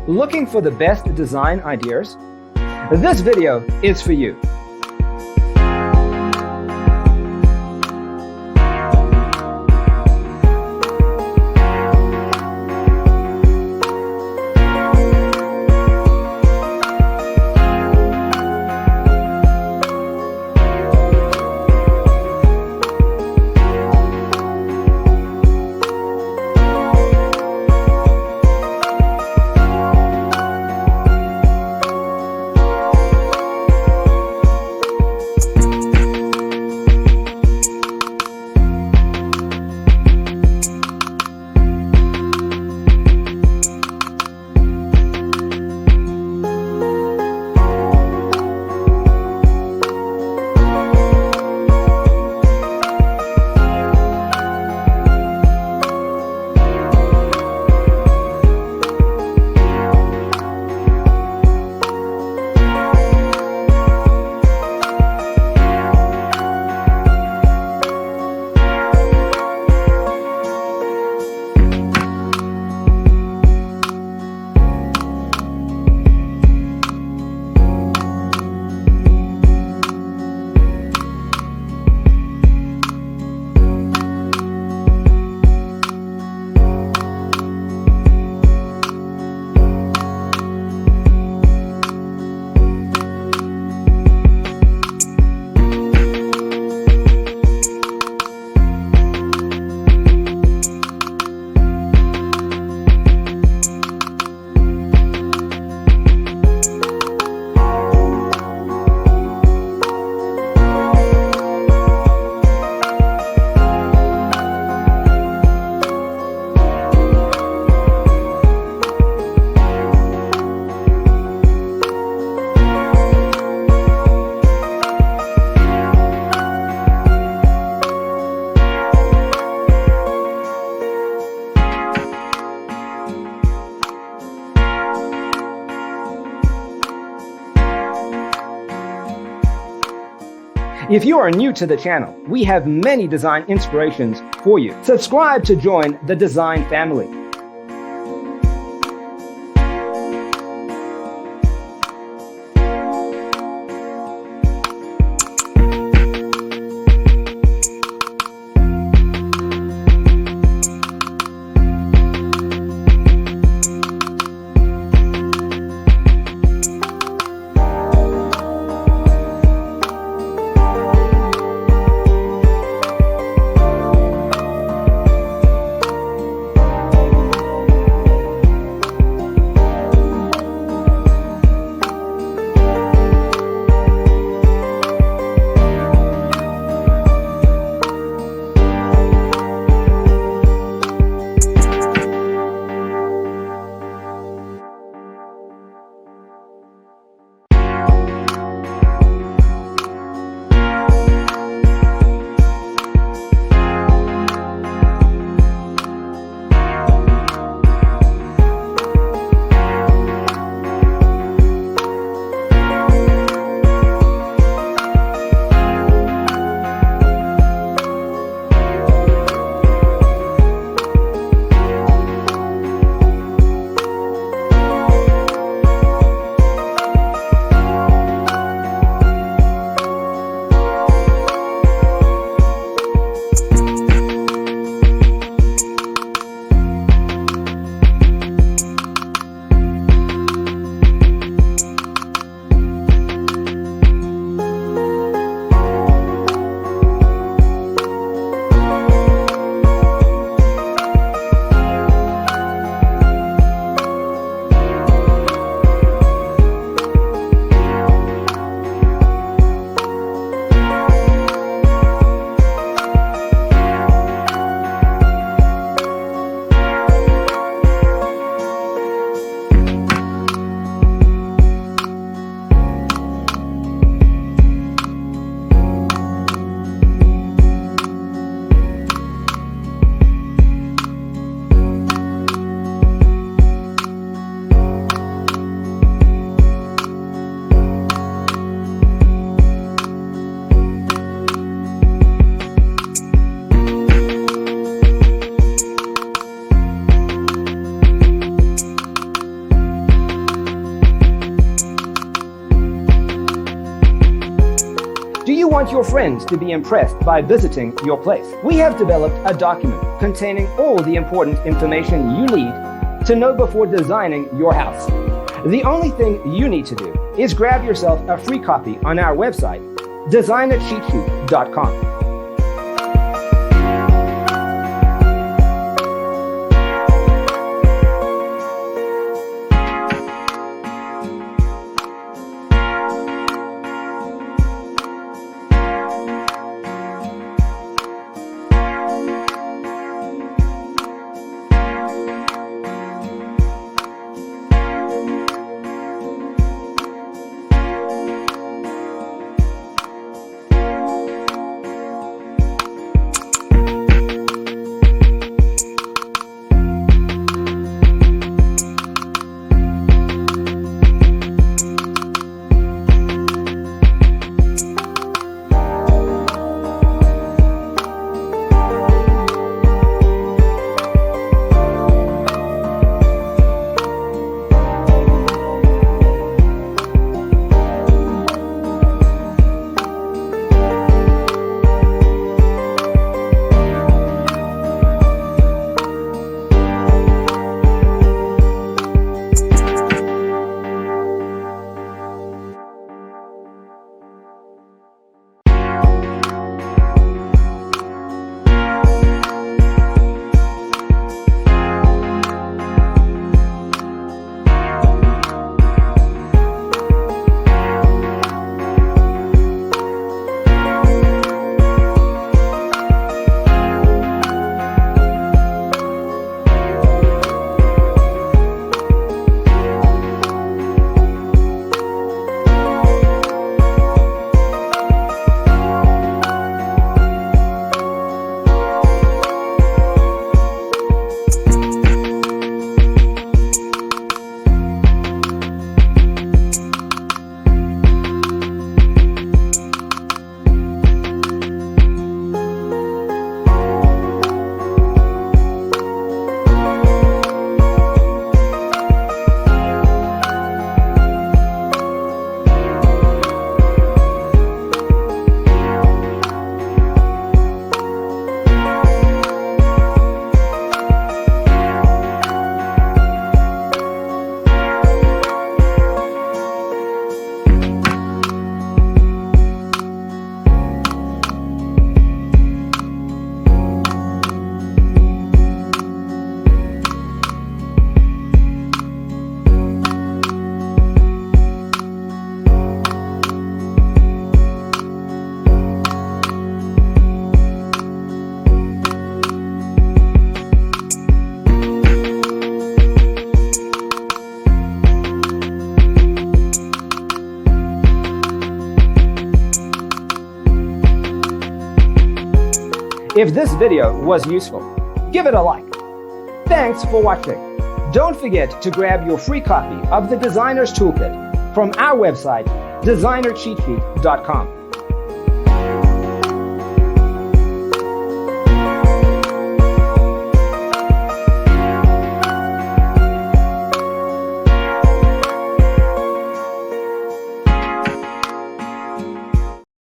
Looking for the best design ideas? This video is for you. If you are new to the channel, we have many design inspirations for you. Subscribe to join the design family. want your friends to be impressed by visiting your place. We have developed a document containing all the important information you need to know before designing your house. The only thing you need to do is grab yourself a free copy on our website, designercheatsheet.com. If this video was useful, give it a like. Thanks for watching. Don't forget to grab your free copy of the Designer's Toolkit from our website, designercheatsheet.com.